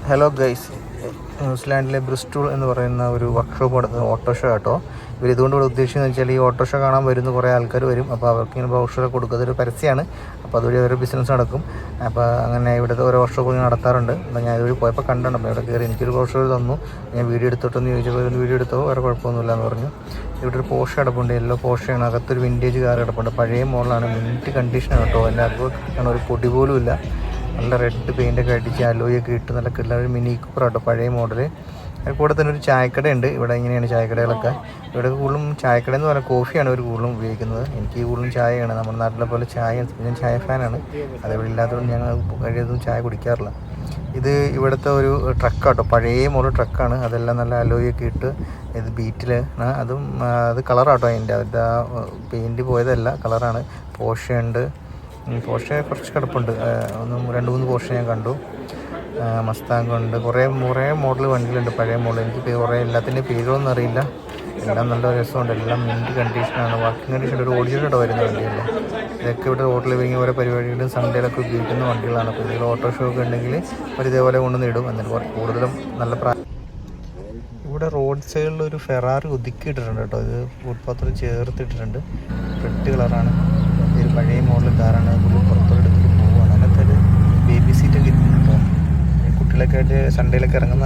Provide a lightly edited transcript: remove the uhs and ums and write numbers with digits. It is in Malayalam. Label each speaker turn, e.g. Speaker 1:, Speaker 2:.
Speaker 1: ഹലോ ഗൈസ്, ന്യൂസിലാൻഡിലെ ബ്രിസ്റ്റോൾ എന്ന് പറയുന്ന ഒരു വർക്ക്ഷോപ്പ് നടത്തുന്ന ഓട്ടോഷോ കേട്ടോ. ഇവർ ഇതുകൊണ്ട് ഇവിടെ ഉദ്ദേശിക്കുന്നത് വെച്ചാൽ ഈ ഓട്ടോഷോ കാണാൻ വരുന്ന കുറേ ആൾക്കാർ വരും. അപ്പോൾ അവർക്ക് ഇങ്ങനെ ബ്രൗഷറൊക്കെ കൊടുക്കുക, അതൊരു പരസ്യമാണ്. അപ്പോൾ അതുവഴി അവരുടെ ബിസിനസ് നടക്കും. അപ്പോൾ അങ്ങനെ ഇവിടുത്തെ ഓരോ വർക്ക്ഷോപ്പ് നടത്താറുണ്ട്. അപ്പോൾ ഞാൻ ഇതുവഴി പോയപ്പോൾ കണ്ടിട്ടുണ്ട്. അപ്പോൾ ഇവിടെ കയറി എനിക്കൊരു ബ്രൗഷർ തന്നു. ഞാൻ വീഡിയോ എടുത്തിട്ടൊന്ന് ചോദിച്ചപ്പോൾ ഒരു വീഡിയോ എടുത്തോ വേറെ കുഴപ്പമൊന്നുമില്ല എന്ന് പറഞ്ഞു. ഇവിടെ ഒരു പോർഷ കിടപ്പുണ്ട്, യെല്ലോ പോർഷയാണ്. അകത്തൊരു വിൻറ്റേജ് കാർ കിടപ്പുണ്ട്, പഴയ മോഡലാണ്, മിൻറ്റ് കണ്ടീഷനാണ് കേട്ടോ. അതിൻ്റെ അകത്ത് ഒരു പൊടി പോലും ഇല്ല. നല്ല റെഡ് പെയിൻ്റൊക്കെ അടിച്ച് അലോയൊക്കെ ഇട്ട് നല്ല കില്ലൊരു മിനി കൂപ്പർ കേട്ടോ, പഴയ മോഡൽ. കൂടെ തന്നെ ഒരു ചായക്കടയുണ്ട്. ഇവിടെ ഇങ്ങനെയാണ് ചായക്കടകളൊക്കെ. ഇവിടെ കൂടുതലും ചായക്കട എന്ന് പറഞ്ഞാൽ കോഫിയാണ് അവർ കൂടുതലും ഉപയോഗിക്കുന്നത്. എനിക്ക് കൂടുതലും ചായയാണ്. നമ്മുടെ നാട്ടിലെ പോലെ ചായ, ഞാൻ ചായ ഫാനാണ്. അതിവിടെ ഇല്ലാത്തതുകൊണ്ട് ഞങ്ങൾ കഴിയതും ചായ കുടിക്കാറില്ല. ഇത് ഇവിടുത്തെ ഒരു ട്രക്കാട്ടോ, പഴയ മോഡൽ ട്രക്കാണ്. അതെല്ലാം നല്ല അലോയൊക്കെ ഇട്ട് ഇത് ബീറ്റിൽ അതും അത് കളറാട്ടോ. അവരുടെ ആ പെയിൻറ്റ് പോയതല്ല, കളറാണ്. പോർഷയുണ്ട്, പോർഷെ കുറച്ച് കിടപ്പുണ്ട്. 2-3 പോർഷെ ഞാൻ കണ്ടു. മസ്താങ് ഉണ്ട്, കുറേ മോഡൽ വണ്ടികളുണ്ട്, പഴയ മോഡൽ. എനിക്ക് കുറേ എല്ലാത്തിൻ്റെയും പേരുകളൊന്നും അറിയില്ല. എല്ലാം നല്ല രസമുണ്ട്. എല്ലാം മിൻറ്റ് കണ്ടീഷനാണ്, വർക്കിംഗ് കണ്ടീഷൻ. ഒരു ഓടിച്ചിട്ടോ വരുന്ന വണ്ടിയല്ല. ഇതൊക്കെ ഇവിടെ റോഡിൽ ഇറങ്ങി ഓരോ പരിപാടികളും സൺഡേയിലൊക്കെ ഉപയോഗിക്കുന്ന വണ്ടികളാണ്. അപ്പോൾ ഇതിൽ ഓട്ടോ ഷോ ഒക്കെ ഉണ്ടെങ്കിൽ അവർ ഇതേപോലെ കൊണ്ടുവന്ന് ഇടും. എന്നിട്ട് കൂടുതലും നല്ല ഇവിടെ റോഡ് സൈഡിൽ ഒരു ഫെറാറി ഒതുക്കിയിട്ടിട്ടുണ്ട് കേട്ടോ. ഇത് ഫുട്പാത്തിൽ ചേർത്തിട്ടിട്ടുണ്ട്. റെഡ് കളറാണ്. ഒരു പഴയ മോഡൽ കാറാണ്. പുറത്തോട്ട് എടുത്തിട്ട് പോവുകയാണ്. അതിനകത്തൊരു ബേബി സീറ്റൊക്കെ ഇരിക്കുന്നുണ്ട് കേട്ടോ. കുട്ടികളൊക്കെ ആയിട്ട് സൺഡേയിലൊക്കെ ഇറങ്ങുന്ന